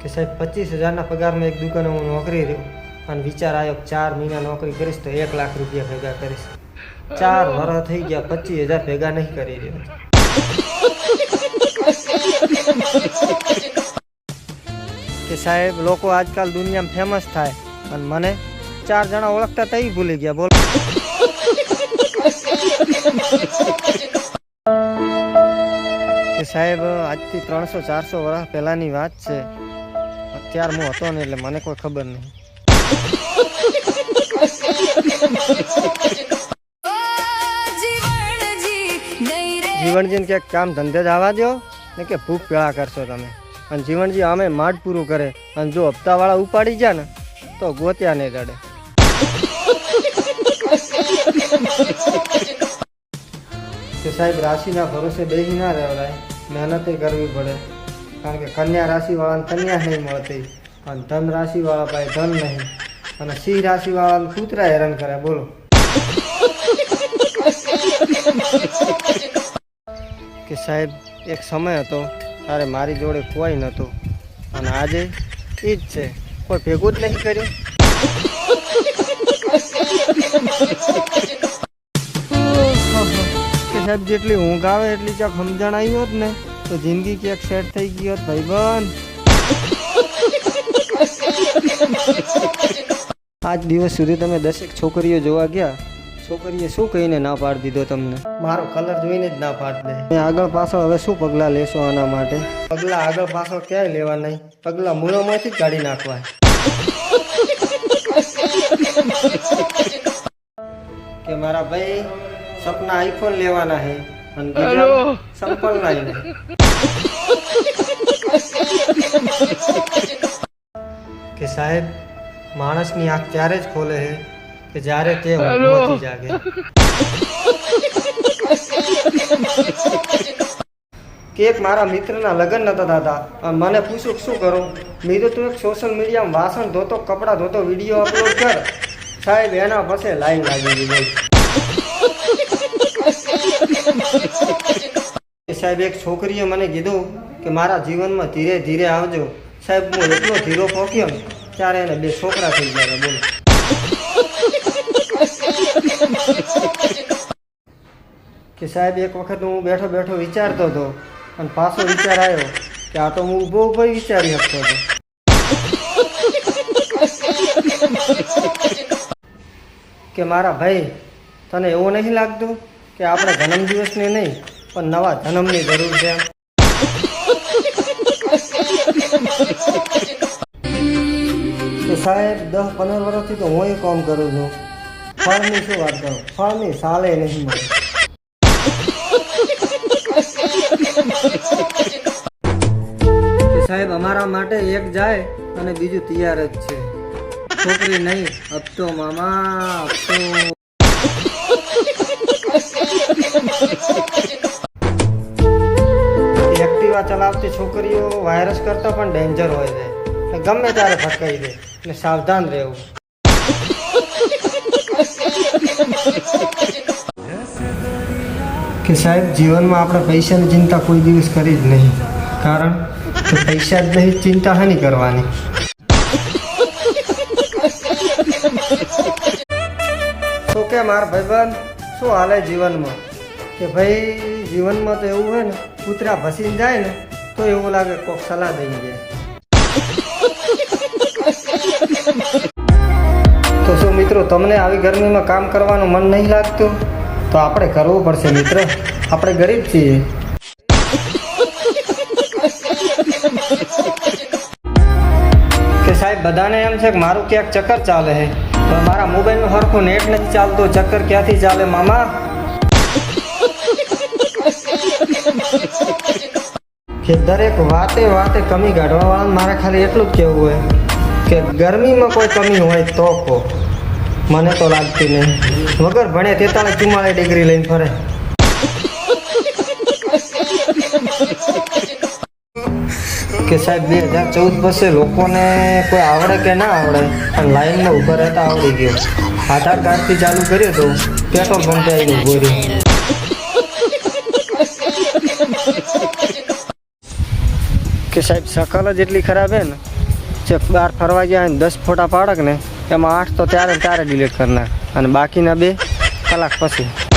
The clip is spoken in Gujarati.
કે સાહેબ 25,000 પગારમાં એક દુકાને હું નોકરી રહ્યો અને વિચાર આવ્યો 4 મહિના નોકરી કરીશ તો 1 લાખ રૂપિયા ભેગા કરીશ। 4 વર્ષ થઈ ગયા 25,000 ભેગા નહીં કરી રહ્યો। કે સાહેબ લોકો આજકાલ દુનિયામાં ફેમસ થાય અને મને 4 જણા ઓળખતા તઈ ભૂલી ગયા બોલો। કે સાહેબ આજથી 300-400 વર્ષ પહેલાની વાત છે। અત્યારે હું હતો ને એટલે મને કોઈ ખબર નહીં। જીવનજીને ક્યાંક કામ ધંધે જ આવવા દો ને કે ભૂખ પેળા કરશો તમે। અને જીવનજી આમે માડ પૂરું કરે અને જો હપ્તાવાળા ઉપાડી જાય ને તો ગોત્યા નહીં રડે। કે સાહેબ રાશિના ભરોસે બેસી ના રહેવાય, મહેનત કરવી પડે। કારણ કે કન્યા રાશિવાળાને કન્યા નહીં મળતી અને ધન રાશિવાળા પાસે ધન નહીં અને સિંહ રાશિવાળાને કૂતરા હેરાન કરે બોલો। કે સાહેબ એક સમય હતો ત્યારે મારી જોડે કોઈ નહોતું અને આજે એ જ છે, કોઈ ભેગું જ નહીં કર્યું। કે સાહેબ જેટલી ઊંઘ આવે એટલી ક્યાંક સમજણ આવી હોત ને તો જિંદગી ક્યાંક સેટ થઈ ગઈ હોત ભાઈબંધ। આજ દિવસ સુધી તમે 10 છોકરીઓ જોવા ગયા, છોકરીએ શું કહીને ના પાડી દીધો તમને? મારો કલર જોઈને જ ના પાડી દે। આગળ પાછળ હવે શું પગલાં લેશો આના માટે? પગલાં આગળ પાછળ ક્યાંય લેવા નહીં, પગલાં મૂળોમાંથી જ કાઢી નાખવા। કે મારા ભાઈ સપના આઈફોન લેવાના છે અને બીજા સંપલ નહીં। કે સાહેબ માણસની આંખ ત્યારે જ ખોલે છે કે જ્યારે તે ઊંઘમાંથી જાગે। કે એક મારા મિત્રના લગ્ન નતા થતા અને મને પૂછ્યું શું કરું? મેં તો તું એક સોશિયલ મીડિયામાં વાસણ ધોતો કપડાં ધોતો વિડીયો અપલોડ કર। સાહેબ એના પાસે લાઈન લાગી ગઈ। સાહેબ એક છોકરીએ મને કીધું કે મારા જીવનમાં ધીરે ધીરે આવજો। સાહેબ હું એટલો ધીરો પહોંચ્યો ત્યારે એને 2 છોકરા થઈ ગયા બોલો। કે સાહેબ એક વખત હું બેઠો બેઠો વિચારતો હતો અને પાછો વિચાર આવ્યો કે આ તો હું ઊભો ઊભો વિચારી શકતો હતો। કે મારા ભાઈ તને એવું નહીં લાગતું કે આપણે જન્મદિવસની નહીં પણ નવા જન્મની જરૂર છે? તો સાહેબ 10-15 વર્ષથી તો હું કામ કરું છું, ફળની શું વાત કરું, ફળની સાલે નહીં મળે। સાહેબ અમારા માટે એક જાય અને બીજું તૈયાર જ છે, છોકરી નહીં હપ્તો મામા હપ્તો। એક્ટિવા ચલાવતી છોકરીઓ વાયરસ કરતા પણ ડેન્જર હોય છે, ગમે ત્યારે ફટકાઈ દે એટલે સાવધાન રહેવું। કે સાહેબ જીવનમાં આપણે પૈસાની ચિંતા કોઈ દિવસ કરી જ નહીં, કારણ કે પૈસા જ નહીં ચિંતા હાની કરવાની। તો કે મારા ભાઈબંધ શું હાલે જીવનમાં? કે ભાઈ જીવનમાં તો એવું હોય ને કૂતરા ભસીને જાય ને તો એવું લાગે કોક સલાહ દઈ જાય। તો શું મિત્રો તમને આવી ગરમીમાં કામ કરવાનું મન નહીં લાગતું? તો આપણે કરવું પડશે મિત્ર, આપણે ગરીબ છીએ। કે સાહેબ બધાને એમ છે કે મારું ક્યાંક ચક્કર ચાલે છે, પણ મારા મોબાઈલનું સરખું નેટ નથી ચાલતું, ચક્કર ક્યાંથી ચાલે મામા? કે દરેક વાતે વાતે કમી કાઢવા વાળા મારે ખાલી એટલું જ કહેવું હોય કે ગરમીમાં કોઈ કમી હોય તો કહો, મને તો લાગતી નહીં, વગર ભણે 43-44 ડિગ્રી લઈને ફરે। કે સાહેબ 2014 પછી લોકોને કોઈ આવડે કે ના આવડે પણ લાઈનમાં ઊભા રહેતા આવડી ગયો। આધાર કાર્ડથી ચાલુ કર્યું તો પેટ્રોલ પંપે આવીને ઊભો રહ્યો। કે સાહેબ શકલ જ એટલી ખરાબ હે ને જે બહાર ફરવા ગયા હોય ને 10 ફોટા પાડક ને એમાં 8 તો ત્યારે ડિલીટ કરી નાખ અને બાકીના 2 કલાક પછી